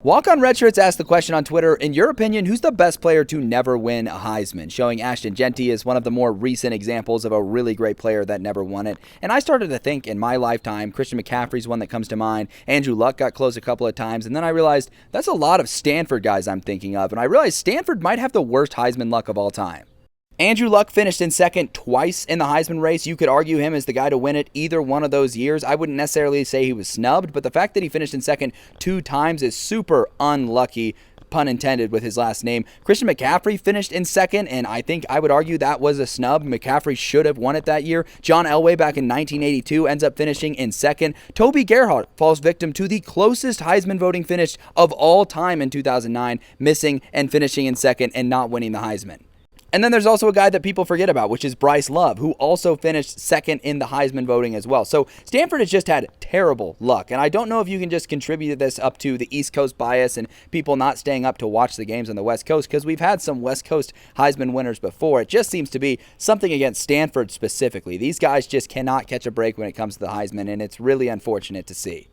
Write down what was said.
Walk on Redshirts asked the question on Twitter, in your opinion, who's the best player to never win a Heisman? Showing Ashton Genty is one of the more recent examples of a really great player that never won it. And I started to think in my lifetime, Christian McCaffrey's one that comes to mind. Andrew Luck got close a couple of times. And then I realized that's a lot of Stanford guys I'm thinking of. And I realized Stanford might have the worst Heisman luck of all time. Andrew Luck finished in second twice in the Heisman race. You could argue him as the guy to win it either one of those years. I wouldn't necessarily say he was snubbed, but the fact that he finished in second 2 times is super unlucky, pun intended, with his last name. Christian McCaffrey finished in second, and I think I would argue that was a snub. McCaffrey should have won it that year. John Elway back in 1982 ends up finishing in second. Toby Gerhardt falls victim to the closest Heisman voting finish of all time in 2009, missing and finishing in second and not winning the Heisman. And then there's also a guy that people forget about, which is Bryce Love, who also finished second in the Heisman voting as well. So Stanford has just had terrible luck. And I don't know if you can just contribute this up to the East Coast bias and people not staying up to watch the games on the West Coast, because we've had some West Coast Heisman winners before. It just seems to be something against Stanford specifically. These guys just cannot catch a break when it comes to the Heisman, and it's really unfortunate to see.